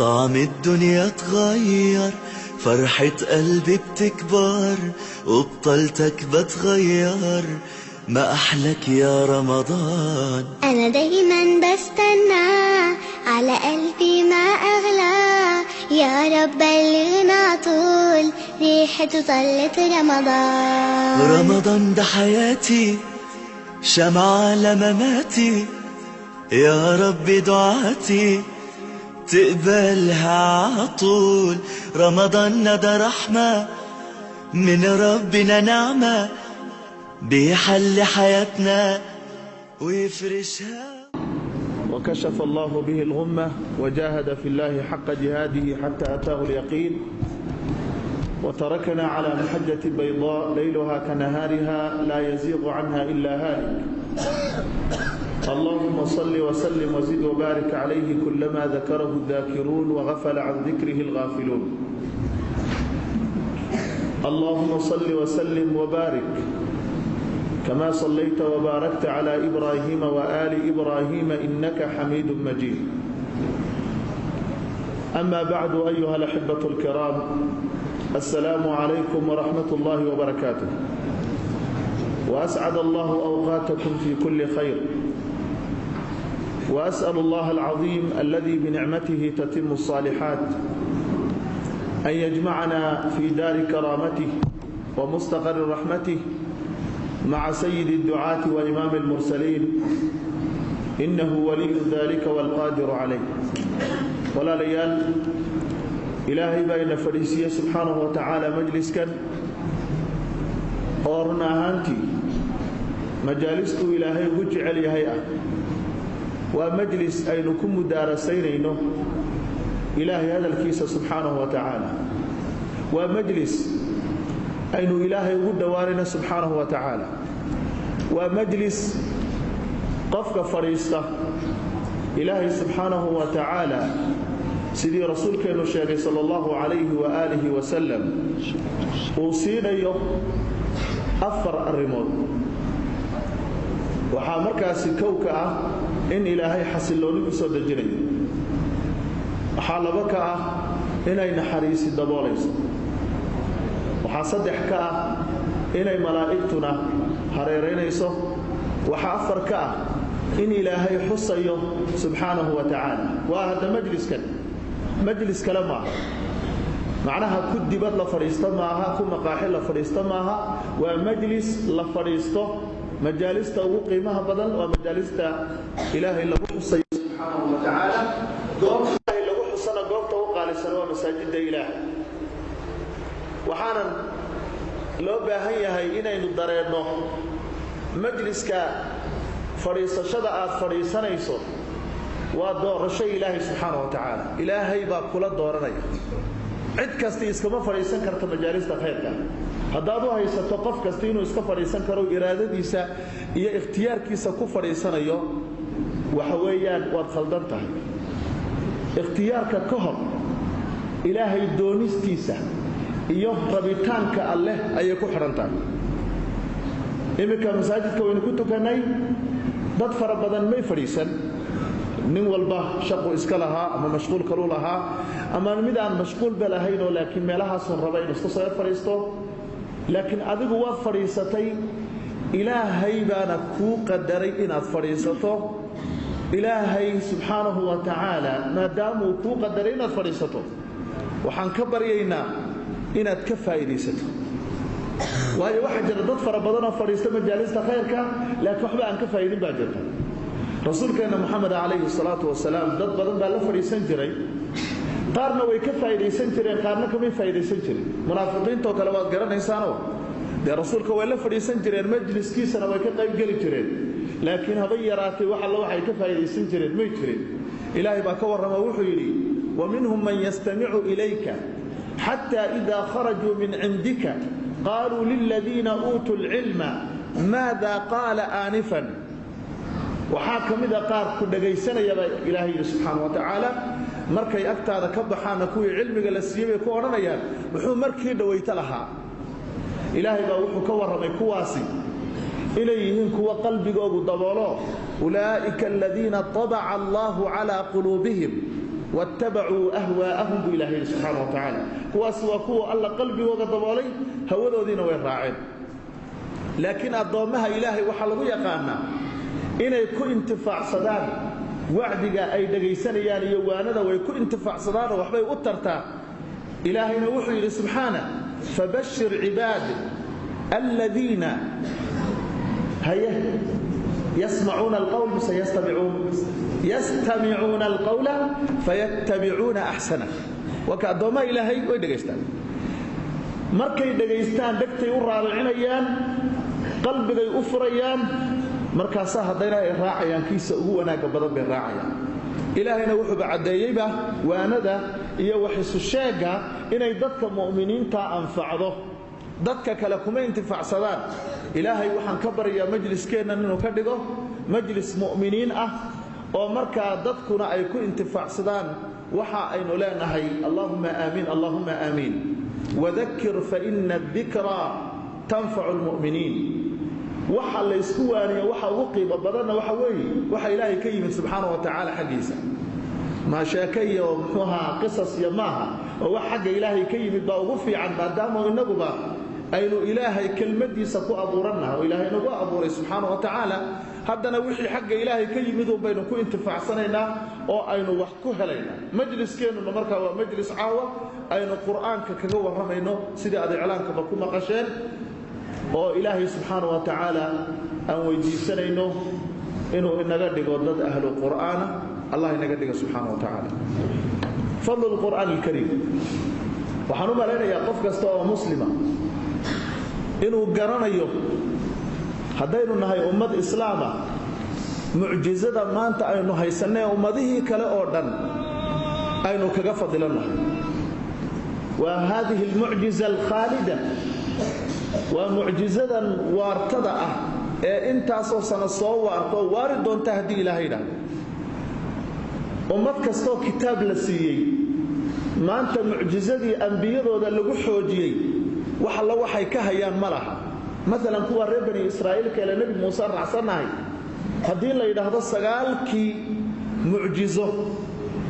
طعم الدنيا اتغير، فرحة قلبي بتكبر، وبطلتك بتغير، ما أحلك يا رمضان. أنا دايما بستنى، على قلبي ما أغلى، يا رب بلغنا طول ريحته طلت رمضان. رمضان ده حياتي، شمعة لمماتي، يا رب دعاتي تقبلها عطول. رمضان ده رحمة من ربنا، نعمة بيحل حياتنا ويفرشها. وكشف الله به الغمة وجاهد في الله حق جهاده حتى أتاه اليقين، وتركنا على محجة بيضاء ليلها كنهارها لا يزيغ عنها إلا هالك. اللهم صل وسلم وزد وبارك عليه كلما ذكره الذاكرون وغفل عن ذكره الغافلون. اللهم صل وسلم وبارك كما صليت وباركت على إبراهيم وآل إبراهيم إنك حميد مجيد. أما بعد أيها الأحبة الكرام، السلام عليكم ورحمة الله وبركاته، وأسعد الله أوقاتكم في كل خير، وأسأل الله العظيم الذي بنعمته تتم الصالحات أن يجمعنا في دار كرامته ومستقر رحمته مع سيد الدعاة وإمام المرسلين، إنه ولي ذلك والقادر عليه. ولا ليال إلهي بين فريسية سبحانه وتعالى مجلس كان أورنا هانتي مجالست إلهي وجعل يهيئة، ومجلس أينكم مدارسين إنه إلهي هذا الكيس سبحانه وتعالى، ومجلس أين إلهي ودوارنا سبحانه وتعالى، ومجلس قفك فريسته إلهي سبحانه وتعالى سيدي رسولك النشاقي صلى الله عليه وآله وسلم وصينا يوم أفر الرمود وحامرك سكوك إن إلهي حسلوني بسود الجنين، وحالبك إن أين حريسي الدبوليس، وحصدح كأ إني ملائكتنا هريرينيسو، وحافر كأ إن إلهي حصيه سبحانه وتعالى. وهذا مجلس كلامه معناها كدي بد لفريسته معها كم مقاحل لفريسته معها، ومجلس لفريسته مجالسته وقيمها بدل، ومجالسته إلهي اللي حصيه سبحانه وتعالى قوم إلهي اللي حصنا قومته وقال سنوى مساجد إله. وحانا لو باهيهاي inaynu dareeno majliska fariisashada aad fariisanayso waa doorasho Ilaahay subhanahu wa ta'ala. Ilaahay baa kula dooranaya, cid kasta iskama fariisan karto majaalista khayrka. haddaad u haysato qof kasta inuu iska fariisan karo iraadadiisa iyo ikhtiyaarkiisa ku fariisanayo, waxa weeyaan waad khaldan tahay. ikhtiyaarka ka hor Ilaahay doonistiisa iyo rabitaanka Allah ayay ku xirantahay. imika masaajidka waynu ku tukanay, dad fara badan may fariisan, nin walba shaqo iska lahaa ama mashquul kale lahaa, ama mid aan mashquul balahayn oo laakiin meelahaas uu raba inuu soo fariisto. laakiin adigu waa fariisatay, Ilaahay baana ku qadaray inaad fariisato. Ilaahay subhanahu wa ta'ala maadaama uu ku qadaray inaad fariisato, waxaan ka baryaynaa inaad ka faa'iideysato. waayo waxa jira dad fara badan oo fariista majaalista khayrka laakiin waxba aan ka faa'iidin baa jirta. rasuulkeena Muhammad alayhi salatu wasalaam dad badan baa la fariisan jiray, qaarna way ka faa'iideysan jireen, qaarna kama faa'iideysan jirin. munaafiqiinta oo kale waad garanaysaan oo rasuulka way la fariisan jireen, majliskiisana way ka qayb gali jireen, laakiin haba yaraatay waxa la waxay ka faa'iideysan jireen may jirin. ilaahay baa ka warrama wuxuu yiri ومنهم من يستمع إليك حتى إذا خرجوا من عندك قالوا للذين أوتوا العلم ماذا قال آنفا. وحاكم إذا قال كل جيسنا يا إلهي سبحانه وتعالى markay agtaada ka baxaan kuwii cilmiga la siiyay ku oranayaan wuxuu markii dhawayta lahaa. ilaahay baa wuxuu ka warramay kuwaasi inay yihiin kuwa qalbigoodu daboolo, ulaa'ika alladheena taba'a Allahu ala qulubihim واتبعوا أهواءهم بإلهي سبحانه وتعالى وأسواكوا الله قلبي وقضبالي هودو دين ويراعين لكن الضوامها إلهي وحلقوا يقانا إنا يكون انتفاع صدان وعدك أي دقيسان يعني يوانا ويكون انتفاع صدان وحبي أترتا إلهي نوحي سبحانه فبشر عباد الذين هيا يسمعون القول يستمعون القول فيتبعون أحسنه وكأدوما إلهي ويدقيستان markay dhageystaan dhagtay u raalicinayaan qalbigay u furayaan markaas hadayna ay raacayaan kiisa ugu wanaaga badan bay raacayaan ilaahayna wuxuu bacadeeyayba waanada iyo waxisu sheega inay dadka muuminiinta anfacdo dadka kale kuma intifacsadaan ilaahay waxaan ka bariyaa majliskeena inuu ka dhigo majlis muuminiin ah oo marka dadkuna ay ku intifacsadaan waxa aynu leenahay Allahumma aamin وذكر فإن الذكرى تنفع المؤمنين وحا ليسكواني وحا وقيب بدنا وحا وحا إلهي كيم سبحانه وتعالى حديثا ما شاكي ومحوها قصص يماها وحق إلهي كيم وغفي عن مادامه النقبة أين إلهي كلمتي سكو أبورنها وإلهي نقوى أبوري سبحانه وتعالى هذا وحي حق إلهي كيم ذو بينكو انتفاع سنينا أو أين وحكوها لنا مجلس كينو نمركا ومجلس عاوة أين القرآن ككذو ورمينو سيدي أدي إعلانك بكو مقاشين أو إلهي سبحانه وتعالى أن ويجي سنينو إنه إنقدق ودد أهل القرآن الله إنقدق سبحانه وتعالى فضل القرآن الكريم وحنوما لنا يقف كستوى مسلمة إنه قرانا يوم هدينو نهي أمد إسلاما معجزة ما أنت أينو هيسنة أمده كلا أردن أينو كقفض لنا وهذه المعجزة الخالدة ومعجزة وارتدأ انت أصوصنا الصوار وارد تهدي إلهينا أمد كستو كتاب لسيي ما أنت معجزة أنبياء وذا اللي حوجي وحلا وحي كهيان ملها مثلا هو ربني إسرائيل كلا نبي موسى رعصناي هدين لا يدهد السقال كي معجزة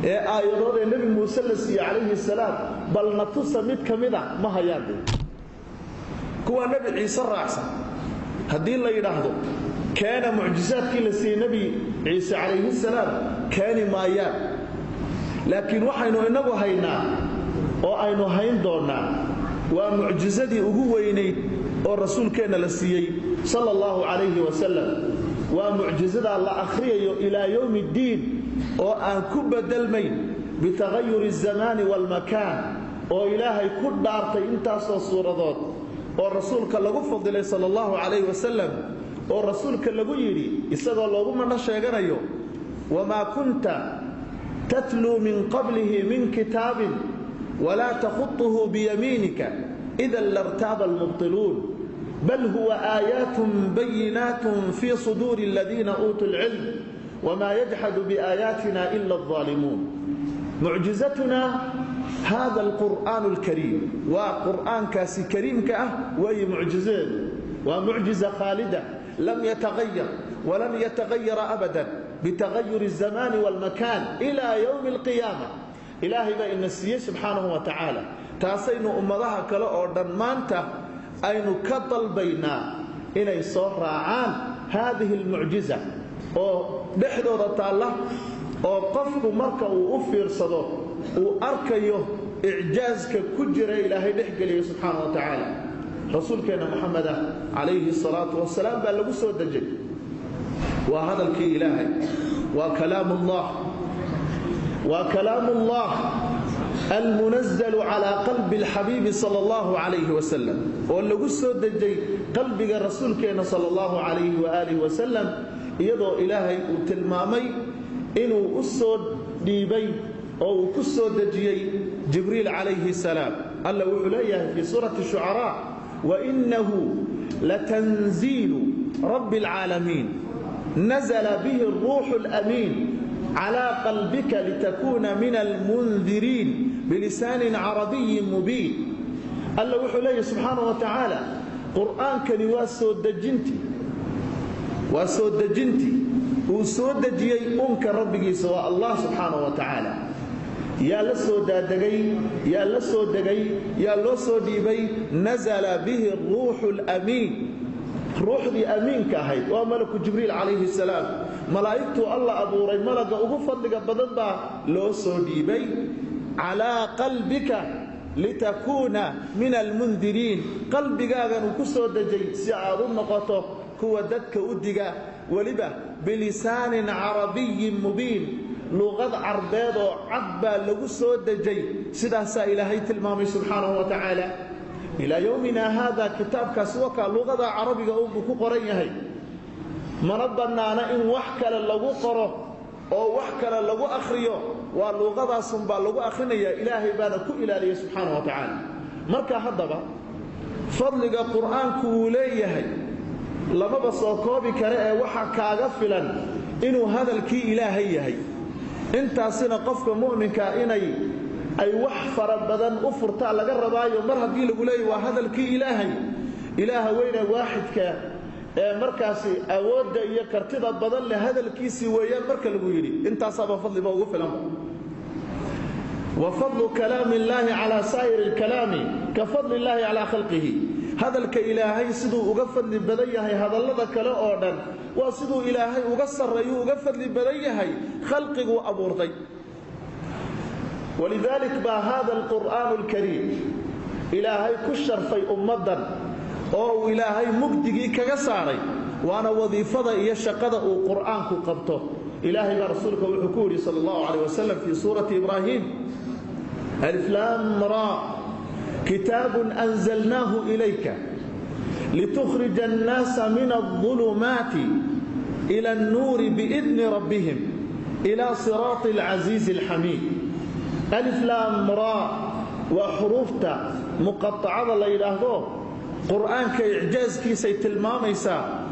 آيات النبي موسى عليه السلام بل نتص مد كمدا ما هيان هو نبي عيسى رعصن هدين لا يدهد كان معجزات كلا سي نبي عيسى عليه السلام كان ما يان لكن وحينو إنه هينا أو أينو هين دونا ومعجزتي أقويني والرسول كان لسيي صلى الله عليه وسلم ومعجزة الله أخريه إلى يوم الدين وأن كب دلمين بتغير الزمان والمكان وإلهي كل دارتي انتاسو الصورة والرسول كان لغو فضل صلى الله عليه وسلم والرسول كان لغو يري يسأل الله من نشيغنا يوم وما كنت تتلو من قبله من كتاب ولا تخطه بيمينك إذا لارتاب المبطلون بل هو آيات بينات في صدور الذين أوتوا العلم وما يجحد بآياتنا إلا الظالمون معجزتنا هذا القرآن الكريم وقرآن كاسي كريم وهي معجزات ومعجزة خالدة لم يتغير ولن يتغير أبدا بتغير الزمان والمكان إلى يوم القيامة إلهي بأن السيء سبحانه وتعالى تاسينو أمضاها كلا أردن مانتا أينو كطل بينا إني صور عن هذه المعجزة ودحدو الله وقفك مركا وأفير صدو وأركيه إعجازك كجر إلهي دحقلي سبحانه وتعالى رسول كان محمد عليه الصلاة والسلام بلغو سود الجن وهذا الكي إلهي وكلام الله المنزل على قلب الحبيب صلى الله عليه وسلم واللي قصوا دجي قلبك الرسول كان صلى الله عليه وآله وسلم يدعو إلهي وتلمامي إنه قصوا ديبي أو قصوا دجي جبريل عليه السلام الله وعليه في سورة الشعراء وإنه لتنزيل رب العالمين نزل به الروح الأمين على قلبك لتكون من المنذرين بلسان عربي مبين الله وحليه سبحانه وتعالى قرآن كان واسود دجنتي وسود دجي أنك ربك سواء الله سبحانه وتعالى yaa la soo daadegay yaa la soo degay yaa loo soo dhiibay nazala bihi ruuxul amiin ruuxdii amiinka ahayd waa malaku jibriil calayhi salaam malaa'igtu alla abuuray malaga ugu fadliga badan baa loo soo dhiibay calaa qalbika litakuuna min almundiriin qalbigaagan uu ku soo dejay si aad u noqoto kuwa dadka u diga weliba bilisaanin carabiyin mubiin luqad carbeed oo cad baa lagu soo dejay sidaasaa ilaahay tilmaamay subxaanahu wa tacaala ilaa yowmina haada kitaabkaas wakaa luqada carabiga unbuu ku qoran yahay mana bannaana in wax kale lagu qoro oo wax kale lagu akhriyo waa luqadaasunbaa lagu akhrinayaa ilaahay baana ku ilaaliyay subxaanahu wa tacaala marka haddaba fadliga qur'aanku uu leeyahay lamaba soo koobi kare ee waxaa kaaga filan inuu hadalkii ilaahay yahay intaasina qofka mu'minka inay ay wax fara badan u furtaa laga rabaayo mar haddii lagu leeyahay waa hadalkii ilaahay ilaaha weyne waaxidka ee markaasi awoodda iyo kartida badan leh hadalkiisii weeyaan marka lagu yidhi intaasaaba fadliba ugu filan وفضل كلام الله على سائر الكلام كفضل الله على خلقه هذا الكإلهي سدو أغفر لبديهي هذا اللذا كلا أوردن وسدو إلهي أغسر ريو أغفر لبديهي خلقه أبورتي ولذلك با هذا القرآن الكريم إلهي كشر في أمدا أو إلهي مقدقي كغساري وأنا وظيفة يشقد قرآن قبطه إلهي ورسولك والحكوري صلى الله عليه وسلم في سورة إبراهيم ألف لام را كتاب أنزلناه إليك لتخرج الناس من الظلمات إلى النور بإذن ربهم إلى صراط العزيز الحميد ألف لام را وحروفتا مقطعة لإله قرآن كإعجاز كي سيتلماميسا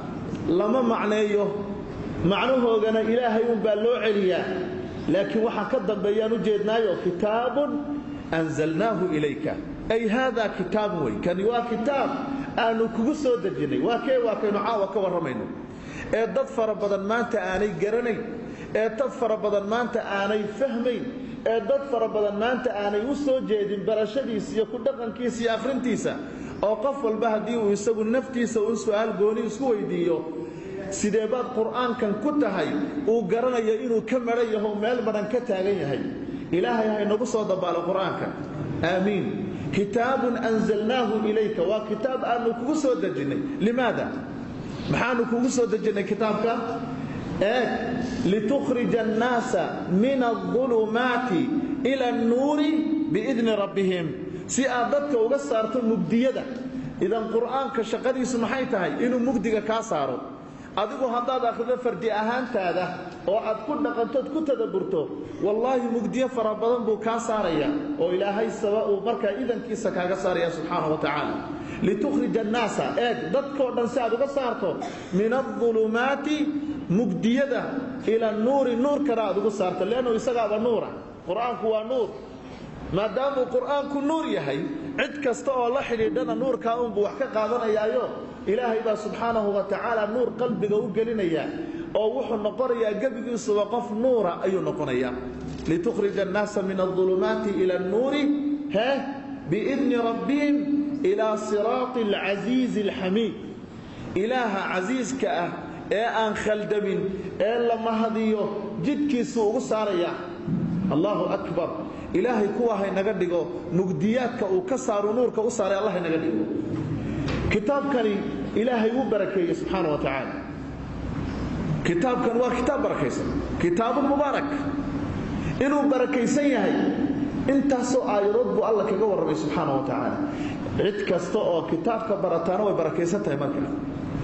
لما معنيه معنوه أنا إلهي ينبالو عليا لكن وحا كذب بيانو جيدنايو كتاب أنزلناه إليك أي هذا كتاب وي كان يوا كتاب أنو كبسو دجيني واكي نعاوة كورمينو دad fara badan maanta aanay garanay dad fara badan maanta aanay fahmayn dad fara badan maanta aanay u soo jeedin barashadiisa iyo ku dhaqankiisa iyo akhrintiisa oo qof walba hadii uu isagu naftiisa u su'aal gooni isku weydiiyo sidee baad quraankan ku tahay uu garanayo inuu ka maray yahay meel badan ka taagan yahay ilaahay ha inagu soo dabaalo quraanka aamiin kitaabun anzalnaahu ilayka wa kitaab aanu kugu soo dejinay limaada maxaanu kugu soo dejinay kitaabka litukhrij an-naasa min adh-dhulumati ila an-nuri bi'idni rabbihim si aad dadka uga saarto mugdiyada idan quraanka shaqadiisu maxay tahay inuu mugdiga ka saaro adigu haddaad akhrido fardi ahaantaada oo aad ku dhaqantood ku tadabburto wallahi mugdiya fara badan buu ka saaraya oo ilaahay sabab uu markaa idankiisa kaaga saaraya subhanahu wa ta'ala litukhrij an-naasa dadkoo dhan si aad uga saarto min adh-dhulumati mugdiyada ila an-nuri nuurkana aad uga saarto leeno isagaaba nuura quraanku waa nuur maadaama quraanku nuur yahay cid kasta oo la xidhiidhana nuurka uu wax ka qaadanayaayo ilaahay baa subhanahu wa ta'ala nuur qalbiga u gelinaya oo wuxuu noqonayaa gabigiisu waa qof nuura ayuu noqonayaa litukhrij an-naasa min adh-dhulumati ila an-nuri bi'idni rabbihim ila siratil azizil hamid ilaaha azizka ee aan khaldamin ee la mahadiyo jidkiisu ugu saaraya Allahu akbar ilaahay kuwa hay naga dhigo mugdiyaadka uu ka saaro nuurka u saaray Allah naga dhigo kitaabkani ilaahay uu barakeeyay subhanahu wa ta'ala kitaabkan waa kitaab barakaysan kitaabun mubaarak inuu barakaysan yahay intaasoo aayadood buu Allah kaga warramay subhanahu wa ta'ala cid kasta oo kitaabka barataana way barakaysan tahay marka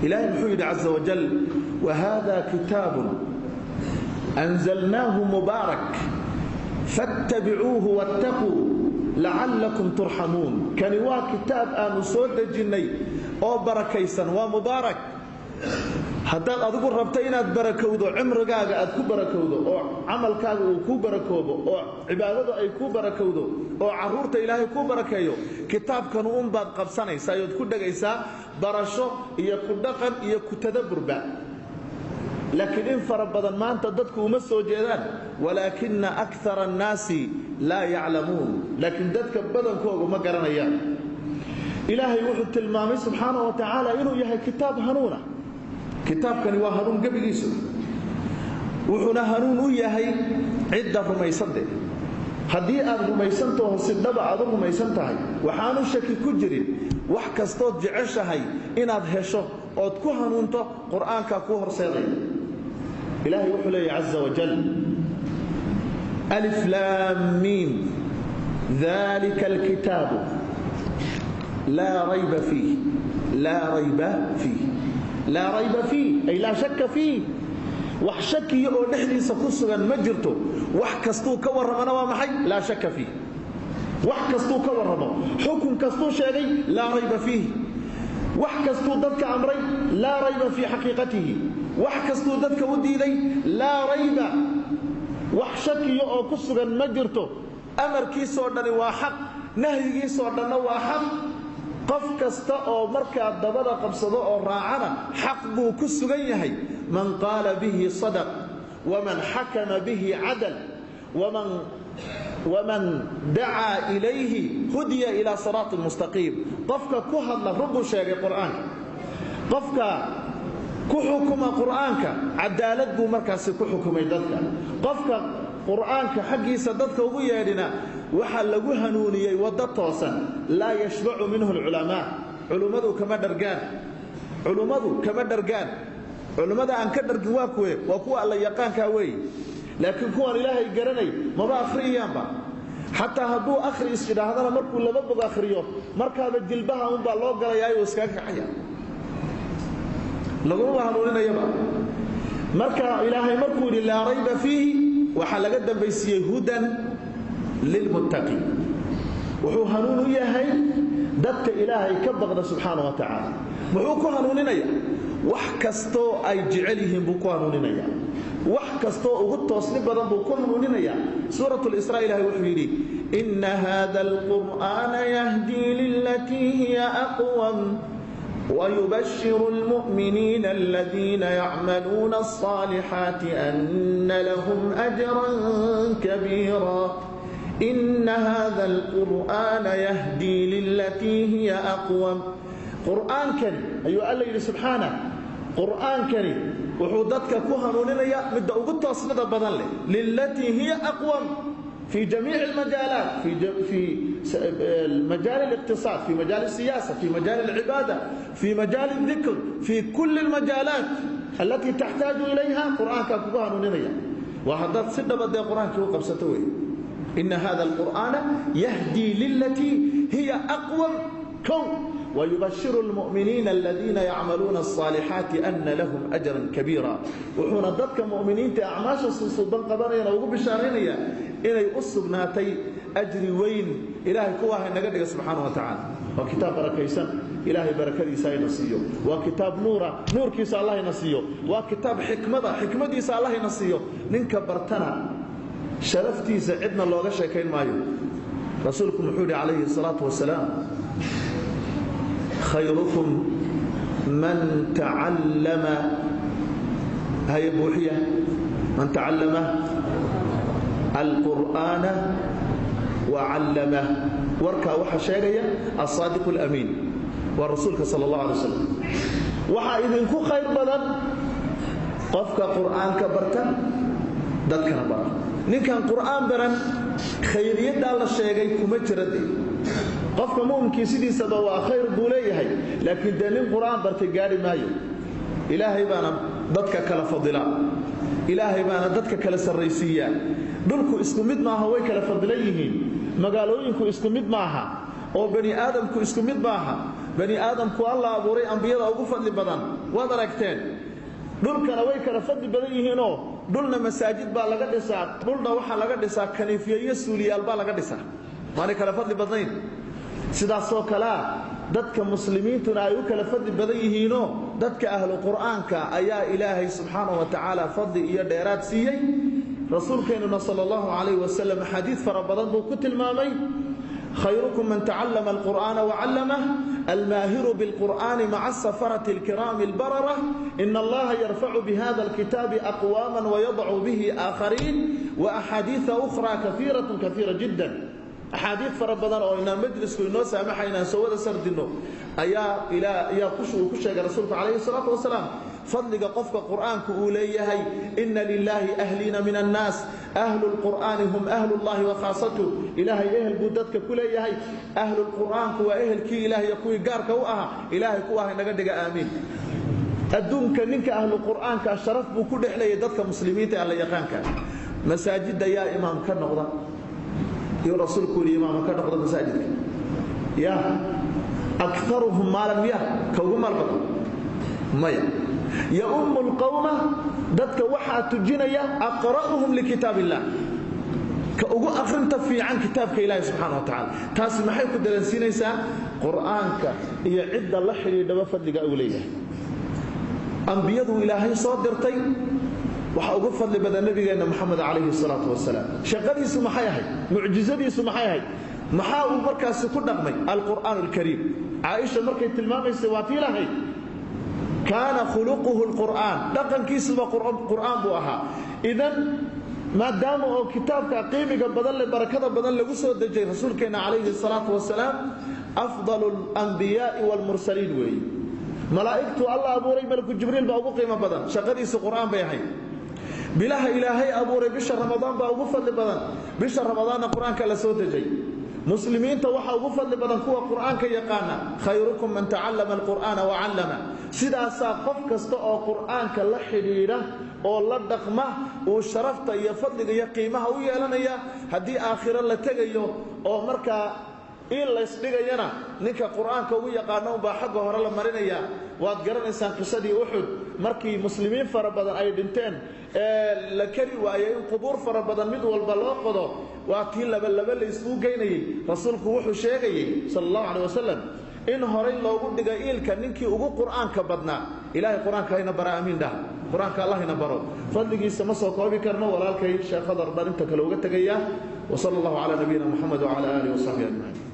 ilaahay wuxuu yidhi azza wa jalla wa hadha kitabun anzalnahu mubarak fattabi'uhu wattaqu la'allakum turhamun kani waa kitaab aanu soo dejinay oo barakaysan waa mubaarak haddaad adigu rabto inaad barakowdo cimrigaaga aad ku barakowdo oo camalkaaga uu ku barakoobo oo cibaadadu ay ku barakowdo oo caruurta ilaahay ku barakeeyo kitaabkan uun baad qabsanaysaa oo ku dhagaysaa barasho iyo ku dhaqan iyo ku tadabburba laakiin in fara badan maanta dadku uma soo jeedaan walaakina akthara annaasi laa yaclamuun laakiin dadka badankoodu ma garanayaan ilaahay wuxuu tilmaamay subxaanahu wa tacaala inuu yahay kitaab hanuuna kitaabkani waa hanuun gebigiisu wuxuuna hanuun u yahay cidda rumaysante haddii aad rumaysantaho si dhaba aad u rumaysan tahay waxaanu shaki ku jirin wax kastood jeceshahay inaad hesho ood ku hanuunto qur'aanka ku horseeday ilaahay wuxuu leeyahay caza wajal alif laam miim dhalika alkitaabu laa rayba fiih laa rayba fiih laa rayba fiih ay laa shakka fiih wax shakiyo oo dhexdiisa ku sugan ma jirto wax kastuu ka warramana waa maxay laa shakka fiih wax kastuu ka warramo xukun kastuu sheegay laa rayba fiih wax kastuu dadka amray laa rayba fii xaqiiqatihi wax kastuu dadka u diiday laa rayba wax shakiyo oo ku sugan ma jirto amarkiisoo dhani waa xaq nahyigiisoo dhanna waa xaq qof kasta oo markaa dabada qabsado oo raacana xaq buu ku sugan yahay man qaala bihi sadaq waman xakama bihi cadal waman dacaa ilayhi hudiya ilaa siraatin mustaqiim qofka ku hadla rubbuu sheegay qur'aanka qofka ku xukuma qur'aanka cadaalad buu markaasi ku xukumay dadka qofka qur'aanka xaggiisa dadka ugu yeedhina waxa lagu hanuuniyay wada toosan laa yashbacu minhu alculamaa culimadu kama dhargaan culimada aan ka dhargin waa kuwa alla yaqaanka weey laakiin kuwan ilaahay garanay maba akhriyaanba xataa hadduu akhri isdhaahdana markuu laba bog akhriyo markaaba jilbaha un baa loo galayaa iska kacaya laguma hanuuninayaba marka ilaahay markuu yidhi laa rayba fiihi waxaa laga dambaysiiyey hudan lilmuttaqiin wuxuu hanuun u yahay dadka ilaahay ka baqda subxaanahu wa tacaala muxuu ku hanuuninaya wax kastoo ay jecel yihiin buu ku hanuuninaya wax kastoo ugu toosni badan buu ku hanuuninaya suuratu lisraa ilaahay wuxuu yidhi ina hada alqur'aana yahdii lilatii hiya aqwam ويبشر المؤمنين الذين يعملون الصالحات أن لهم أجرا كبيرا إن هذا القرآن يهدي للتي هي أقوم قرآن كريم أيها الله سبحانه قرآن كريم وحودتك كهنونين يا مدى أقول تصمد بدن للتي هي أقوم في جميع المجالات في مجال الاقتصاد في مجال السياسة في مجال العبادة في مجال الذكر في كل المجالات التي تحتاج إليها قرآن كفوها نونية وحضرت سنة بدأ قرآن كفوها قبستوي إن هذا القرآن يهدي للتي هي أقوم كون ويبشر المؤمنين الذين يعملون الصالحات أن لهم أجرا كبيرا وحونا ضدك مؤمنين تعماش الصدن قبرين وقب بشارين إلى أصبناتي أجري وين إلهي كواه النقدق سبحانه وتعالى وكتاب بركيسان إلهي بركة إيساي نصيه وكتاب نور كيس الله نصيه وكتاب حكمة إيسا الله نصيه ننك برتنا شرفتي سعدنا الله غشا كين مايو رسولكم محمد عليه الصلاة والسلام خيركم من تعلم هاي بوحية من تعلم القرآن وعلمه وركا وحشاقيا الصادق الأمين والرسول صلى الله عليه وسلم وحا إذن كو خير بدن قفك قرآن كبرتا دادك نبرا نكان قرآن برن خيرية دال الشيقين كمجردي qofka muumkii sidiisaba waa khayr buu leeyahay laakiin dalil quraan bartay gaari maayo ilaahay baana dadka kala fadila ilaahay baana dadka kala sarreysiiya dhulku isku mid maaha way kala fadilan yihiin magaalooyinku isku mid maaha oo bani aadamku isku mid maaha bani aadamku Allah abuuray anbiyada ugu fadli badan waad aragteen dhulkana way kala fadli badan yihiinoo dhulna masaajid baa laga dhisaa dhulna waxa laga dhisaa kaniifiyo suuliyaal baa laga dhisaa waana kala fadli badnayn sidaasoo kale dadka muslimiintuna ay u kala fadli badan yihiinoo dadka ahlu qur'aanka ayaa ilaahay subxaanahu wa tacaala fadli iyo dheeraad siiyey rasuulkeennuna sala allahu calayhi wasallam xadiid fara badan buu ku tilmaamay خيركم من تعلم القرآن وعلمه الماهر بالقرآن مع السفرة الكرام البررة إن الله يرفع بهذا الكتاب أقواما ويضع به آخرين وأحاديث أخرى كثيرة جدا أحاديث فربنا أو إن مجلس كل سامحنا سوى سردنا يا كشو رسولك عليه الصلاة والسلام فضلك قفك القرآن كأوليه إن لله أهلين من الناس أهل القرآن هم أهل الله وخاصته إلهي أهل بودتك كليه أهل القرآن كوا أهل كي إلهي يكوي قارك وأها إلهي كواه نقدق آمين أدونك منك أهل القرآن كالشرف بكل إحلى يدتك مسلمين على يقانك مساجد يا إمام كالنغضة يا رسول كل إمام كالنغضة مساجدك يا أكثرهم مالا يا كوهم البطل مايا يا القوم دتك وحا تجينيا أقرأهم لكتاب الله كأقو أخرنت في عن كتابك إلهي سبحانه وتعالى تاسي ما حيكو دلنسينيسا قرآنك يعد الله حلي دبا فضلك أوليه أنبياء إلهي صادرتي وحا فضل بدأ نبينا محمد عليه الصلاة والسلام شغدي سمحيهي معجزتي سمحيهي محاو مركز كل نغمي القرآن الكريم عائشة مركز تلمامي سواتي لهي كان خلقه القرآن لقن كيسب قرآن بوها إذن ما داموا كتابك قيمك بدل بركة بدل لقصة دجي رسولك عليه الصلاة والسلام أفضل الأنبياء والمرسلين وي ملائكة الله أبو ري ملك جبريل بأبو قيمة بدل شغديس القرآن بيحي بله إلهي أبو ري بشر رمضان بأبو فضل بدل بشر رمضان القرآن كلا سود دجي مسلمين توحى وفضل بدن كوا قرآن كي يقانا خيركم من تعلم القرآن وعلمه سيدا ساقف كستا او قرآن كلا حديده او لا دقمه او شرفته يا فضل يا قيمه او يلانيا hadii aakhira la tagayo oo marka in la isdhigayana ninka quraanka ugu yaqaano baa xagga hore la marinaya waad garanaysaan qisadii Uhud markii muslimiin fara badan ay dhinteen la kari waayay in qubuur fara badan mid walba loo qodo waa tii laba la isku geynayay rasuulku wuxuu sheegay sallallahu alayhi wasallam in hore loogu dhigay ilka ninkii ugu quraanka badnaa ilaahay quraanka ina bara aamin dah quraanka allah ina baro fadligiisa ma soo koobi karno walaalkay sheekh Khadar barinta kale uga tagaya wa sallallahu ala nabiyina Muhammad wa ala alihi wa sahbihi ajma'in